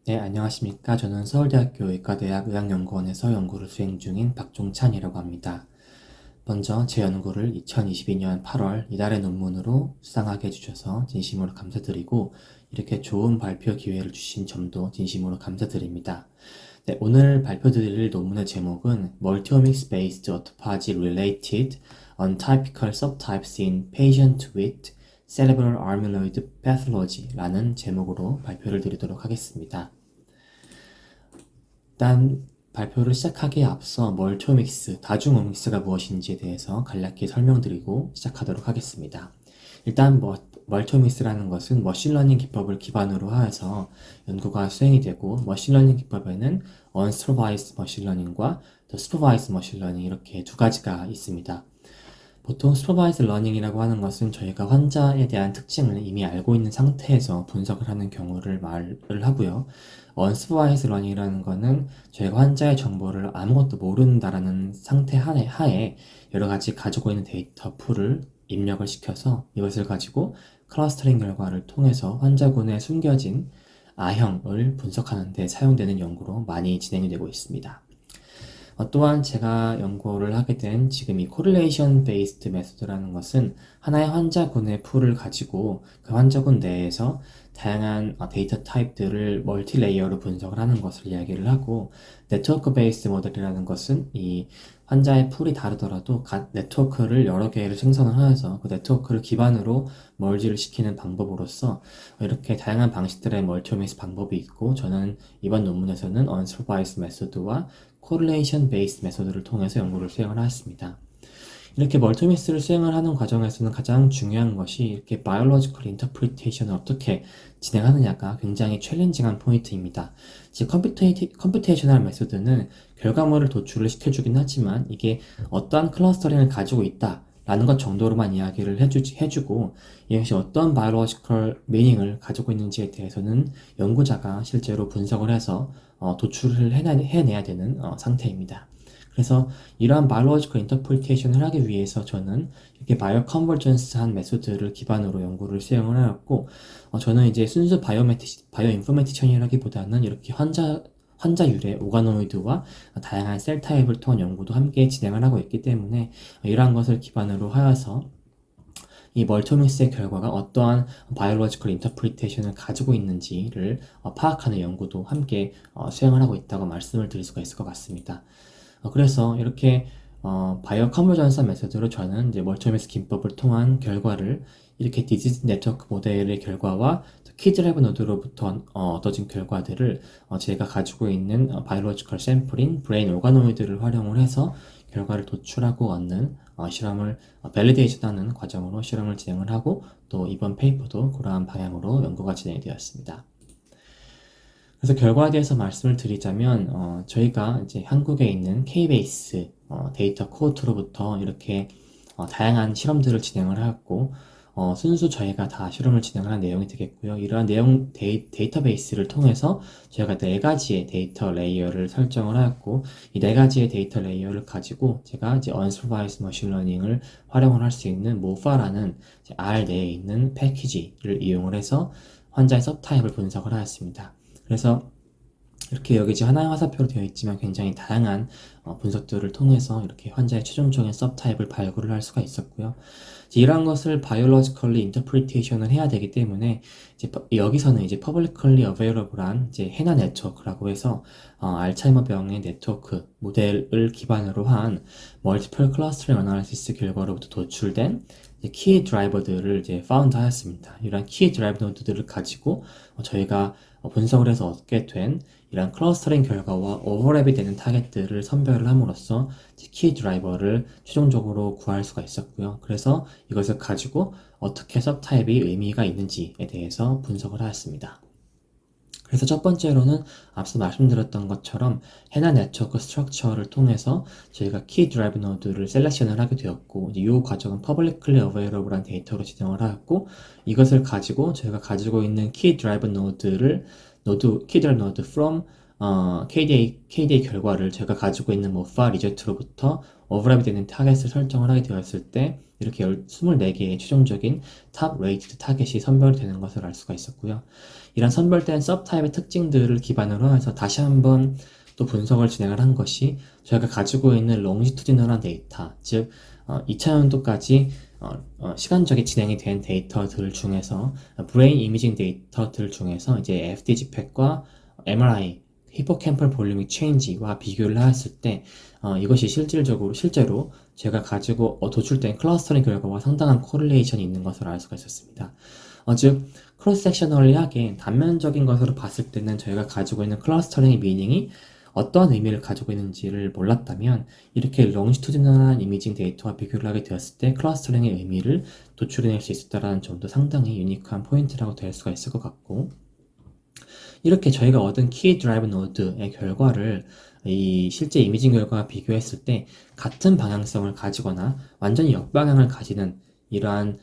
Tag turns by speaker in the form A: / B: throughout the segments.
A: 네, 안녕하십니까. 저는 서울대학교 의과대학 의학연구원에서 연구를 수행 중인 박종찬이라고 합니다. 먼저 제 연구를 2022년 8월 이달의 논문으로 수상하게 해주셔서 진심으로 감사드리고 이렇게 좋은 발표 기회를 주신 점도 진심으로 감사드립니다. 네, 오늘 발표드릴 논문의 제목은 Multiomics Based Autophagy Related Untypical Subtypes in Patient with Cerebral Amyloid Pathology라는 제목으로 발표를 드리도록 하겠습니다. 일단 발표를 시작하기에 앞서 멀티오믹스, 다중오믹스가 무엇인지에 대해서 간략히 설명드리고 시작하도록 하겠습니다. 일단 멀티오믹스라는 것은 머신러닝 기법을 기반으로 하여서 연구가 수행이 되고, 머신러닝 기법에는 언스퍼바이스드 머신러닝과 더 슈퍼바이스드 머신러닝 이렇게 두 가지가 있습니다. 보통 슈퍼바이즈 러닝이라고 하는 것은 저희가 환자에 대한 특징을 이미 알고 있는 상태에서 분석을 하는 경우를 말을 하고요. 언슈퍼바이즈 러닝이라는 것은 저희가 환자의 정보를 아무것도 모른다라는 상태 하에 여러 가지 가지고 있는 데이터 풀을 입력을 시켜서 이것을 가지고 클러스터링 결과를 통해서 환자군에 숨겨진 A형을 분석하는 데 사용되는 연구로 많이 진행이 되고 있습니다. 또한 제가 연구를 하게 된 지금 이 correlation based method라는 것은 하나의 환자군의 풀을 가지고 그 환자군 내에서 다양한 데이터 타입들을 멀티 레이어로 분석을 하는 것을 이야기를 하고, 네트워크 베이스 모델이라는 것은 이 환자의 풀이 다르더라도 각 네트워크를 여러 개를 생성을 하여서 그 네트워크를 기반으로 멀지를 시키는 방법으로서 이렇게 다양한 방식들의 멀티오믹스 방법이 있고, 저는 이번 논문에서는 unsupervised method와 correlation based method를 통해서 연구를 수행을 하였습니다. 이렇게 멀티오믹스를 수행을 하는 과정에서는 가장 중요한 것이 이렇게 biological interpretation을 어떻게 진행하느냐가 굉장히 챌린징한 포인트입니다. 즉 컴퓨테이셔널 메소드는 결과물을 도출을 시켜주긴 하지만 이게 어떠한 클러스터링을 가지고 있다 라는 것 정도로만 이야기를 해주고, 이것이 어떤 바이올로지컬 미닝을 가지고 있는지에 대해서는 연구자가 실제로 분석을 해서 도출을 해내야 되는 상태입니다. 그래서 이러한 바이올로지컬 인터프리테이션을 하기 위해서 저는 이렇게 바이오 컨버전스한 메소드를 기반으로 연구를 수행을 하였고, 저는 이제 순수 바이오 인포메티션이라기보다는 이렇게 환자 유래 오가노이드와 다양한 셀 타입을 통한 연구도 함께 진행을 하고 있기 때문에 이러한 것을 기반으로 하여서 이 멀티오믹스의 결과가 어떠한 바이올로지컬 인터프리테이션을 가지고 있는지를 파악하는 연구도 함께 수행을 하고 있다고 말씀을 드릴 수가 있을 것 같습니다. 그래서 이렇게 바이오 컨버전스 메소드로 저는 이제 멀티오믹스 기법을 통한 결과를 이렇게 디지즈 네트워크 모델의 결과와 키드랩 노드로부터 얻어진 결과들을 제가 가지고 있는 바이올로지컬 샘플인 브레인 오가노이드를 활용을 해서 결과를 도출하고 얻는 실험을 밸리데이션하는 과정으로 실험을 진행을 하고, 또 이번 페이퍼도 그러한 방향으로 연구가 진행이 되었습니다. 그래서 결과에 대해서 말씀을 드리자면 저희가 이제 한국에 있는 KBase 데이터 코호트로부터 이렇게 다양한 실험들을 진행을 하였고, 순수 저희가 다 실험을 진행한 내용이 되겠고요. 이러한 데이터베이스를 통해서 저희가 네 가지의 데이터 레이어를 설정을 하였고, 이 네 가지의 데이터 레이어를 가지고 제가 이제 unsupervised machine learning을 활용을 할 수 있는 모파라는 R 내에 있는 패키지를 이용을 해서 환자의 서브타입을 분석을 하였습니다. 그래서 이렇게 여기 지금 하나의 화살표로 되어 있지만 굉장히 다양한 분석들을 통해서 이렇게 환자의 최종적인 서브타입을 발굴을 할 수가 있었고요. 이러한 것을 바이올로지컬리 인터프리테이션을 해야 되기 때문에 여기서는 이제 퍼블리컬리 어베이러블한 이제 헤나 네트워크라고 해서 알츠하이머 병의 네트워크 모델을 기반으로 한 멀티플 클러스터링 어나리시스 결과로부터 도출된 키 드라이버들을 이제 파운드 하였습니다. 이러한 키 드라이버 노드들을 가지고 저희가 분석을 해서 얻게 된 이런 클러스터링 결과와 오버랩이 되는 타겟들을 선별을 함으로써 키 드라이버를 최종적으로 구할 수가 있었고요. 그래서 이것을 가지고 어떻게 서브타입이 의미가 있는지에 대해서 분석을 하였습니다. 그래서 첫 번째로는 앞서 말씀드렸던 것처럼 헤나 네트워크 스트럭처를 통해서 저희가 키 드라이브 노드를 셀렉션을 하게 되었고, 이 과정은 publicly available한 데이터로 진행을 하였고, 이것을 가지고 저희가 가지고 있는 키 드라이브 키 드라이브 노드 from KDA 결과를 제가 가지고 있는 모파 리조트로부터 오버랩이 되는 타겟을 설정을 하게 되었을 때 이렇게 24개의 최종적인 탑 레이티드 타겟이 선별이 되는 것을 알 수가 있었고요. 이런 선별된 서브타입의 특징들을 기반으로 해서 다시 한번 또 분석을 진행을 한 것이 저희가 가지고 있는 롱지투디널한 데이터, 즉 2000년도까지 시간적인 진행이 된 데이터들 중에서 브레인 이미징 데이터들 중에서 이제 FDGPEC과 MRI, 히포캠펄 볼륨믹 체인지와 비교를 했을 때 이것이 실제로 제가 가지고 도출된 클러스터링 결과와 상당한 코릴레이션이 있는 것을 알 수가 있었습니다. 즉 크로스 섹셔널리하게 단면적인 것으로 봤을 때는 저희가 가지고 있는 클러스터링의 미닝이 어떠한 의미를 가지고 있는지를 몰랐다면 이렇게 롱지투디널한 이미징 데이터와 비교를 하게 되었을 때 클러스터링의 의미를 도출해낼 수 있었다는 점도 상당히 유니크한 포인트라고 될 수가 있을 것 같고, 이렇게 저희가 얻은 키 드라이브 노드의 결과를 이 실제 이미징 결과와 비교했을 때 같은 방향성을 가지거나 완전히 역방향을 가지는 이러한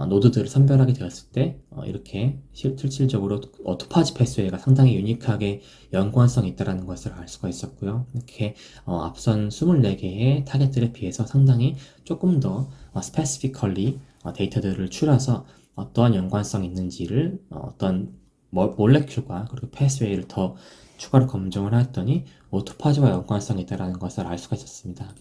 A: 노드들을 선별하게 되었을 때 이렇게 실질적으로 토파지 패스웨이가 상당히 유니크하게 연관성이 있다는 것을 알 수가 있었고요. 이렇게 앞선 24개의 타겟들에 비해서 상당히 조금 더 스페시피컬리 데이터들을 추려서 어떠한 연관성이 있는지를 어떤 몰레큘과 그리고 패스웨이를 더 추가로 검증을 했더니 오토파지와 연관성이 있다는 것을 알 수가 있었습니다.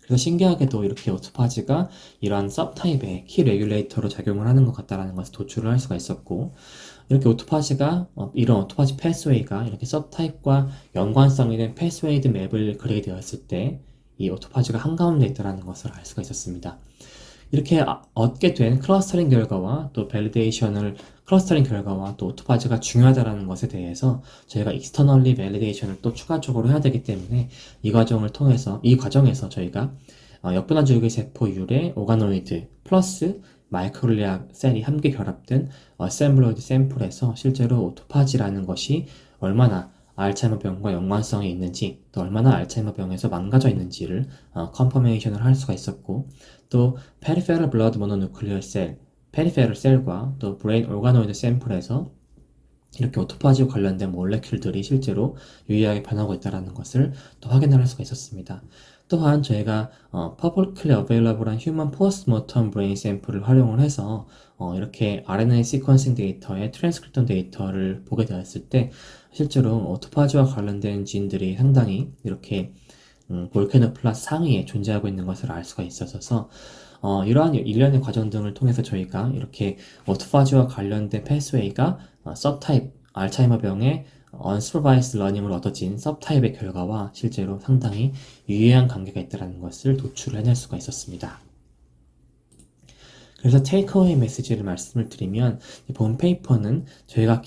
A: 그래서 신기하게도 이렇게 오토파지가 이러한 서브타입의 키 레귤레이터로 작용을 하는 것 같다는 것을 도출을 할 수가 있었고, 이렇게 오토파지가 이런 오토파지 패스웨이가 이렇게 서브타입과 연관성이 된 패스웨이드 맵을 그리게 되었을 때 이 오토파지가 한가운데 있다는 것을 알 수가 있었습니다. 이렇게 얻게 된 클러스터링 결과와 또 밸리데이션을 클러스터링 결과와 또 오토파지가 중요하다는 것에 대해서 저희가 익스터널리 밸리데이션을 또 추가적으로 해야 되기 때문에 이 과정에서 저희가 역분화 줄기세포율의 오가노이드 플러스 마이크로글리아 셀이 함께 결합된 어셈블러드 샘플에서 실제로 오토파지라는 것이 얼마나 알츠하이머병과 연관성이 있는지, 또 얼마나 알츠하이머병에서 망가져 있는지를 컨퍼메이션을 할 수가 있었고, 또 페리페럴 블러드 모노누클리어 셀, 페리페럴 셀과 또 브레인 오가노이드 샘플에서 이렇게 오토파지와 관련된 몰레큘들이 실제로 유의하게 변하고 있다는 것을 또 확인할 수가 있었습니다. 또한 저희가 퍼블릭리 어베일러블한 휴먼 포스트모텀 브레인 샘플을 활용을 해서 이렇게 RNA 시퀀싱 데이터의 트랜스크립톤 데이터를 보게 되었을 때 실제로 오토파지와 관련된 지인들이 상당히 이렇게 볼케노 플러스 상위에 존재하고 있는 것을 알 수가 있어서 이러한 일련의 과정 등을 통해서 저희가 이렇게 오토파지와 관련된 패스웨이가 서브타입 알츠하이머병의 언스퍼바이스 러닝으로 얻어진 서브타입의 결과와 실제로 상당히 유의한 관계가 있다는 것을 도출해낼 수가 있었습니다. 그래서 테이크어웨이 메시지를 말씀을 드리면 본 페이퍼는 저희가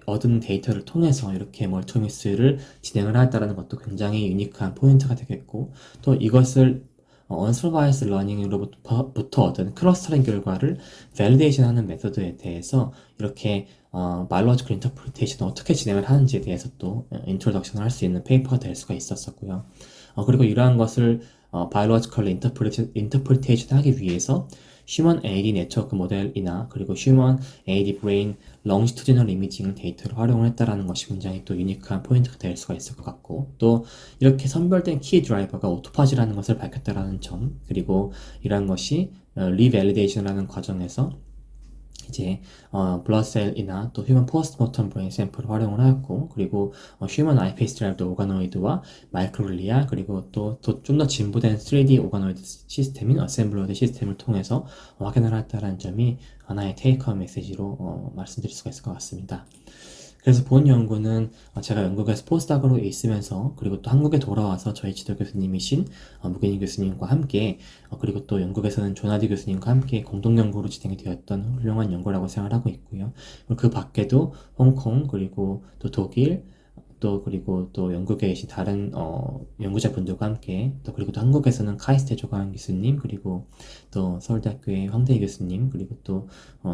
A: 얻은 데이터를 통해서 이렇게 멀토미스를 진행을 하였다는 것도 굉장히 유니크한 포인트가 되겠고, 또 이것을 언스퍼바이스 러닝으로부터 얻은 클러스터링 결과를 밸리데이션 하는 메소드에 대해서 이렇게 바이올로지컬 인터프리테이션을 어떻게 진행을 하는지에 대해서 또 인트로덕션을 할 수 있는 페이퍼가 될 수가 있었었고요. 그리고 이러한 것을 바이올로지컬 인터프리테이션 하기 위해서 휴먼 AD 네트워크 모델이나 그리고 휴먼 AD 브레인 롱지투디널 이미징 데이터를 활용을 했다라는 것이 굉장히 또 유니크한 포인트가 될 수가 있을 것 같고, 또 이렇게 선별된 키 드라이버가 오토파지라는 것을 밝혔다라는 점, 그리고 이러한 것이 리밸리데이션이라는 과정에서 이제 블러드셀이나 또 휴먼 포스트모텀 브레인 샘플을 활용을 하였고, 그리고 휴먼 아이페이스 드라이브드 오가노이드와 마이크로글리아, 그리고 또 좀 더 진보된 3D 오가노이드 시스템인 어셈블러드 시스템을 통해서 확인을 했다는 점이 하나의 테이크아웃 메시지로 말씀드릴 수가 있을 것 같습니다. 그래서 본 연구는 제가 영국에서 포스닥으로 있으면서 그리고 또 한국에 돌아와서 저희 지도 교수님이신 무기니 교수님과 함께 그리고 또 영국에서는 조나디 교수님과 함께 공동 연구로 진행이 되었던 훌륭한 연구라고 생각하고 있고요. 그 밖에도 홍콩 그리고 또 독일 그리고 또 영국에 계신 다른 연구자분들과 함께 그리고 또 한국에서는 카이스트 조가은 교수님, 그리고 또 서울대학교의 황대희 교수님, 그리고 또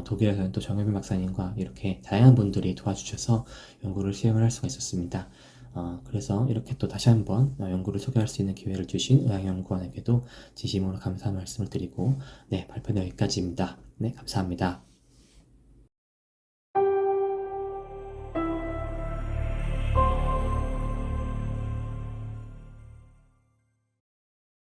A: 독일에서는 또 정혜민 박사님과 이렇게 다양한 분들이 도와주셔서 연구를 수행을 할 수가 있었습니다. 그래서 이렇게 또 다시 한번 연구를 소개할 수 있는 기회를 주신 의학연구원에게도 진심으로 감사한 말씀을 드리고, 네, 발표는 여기까지입니다. 네, 감사합니다.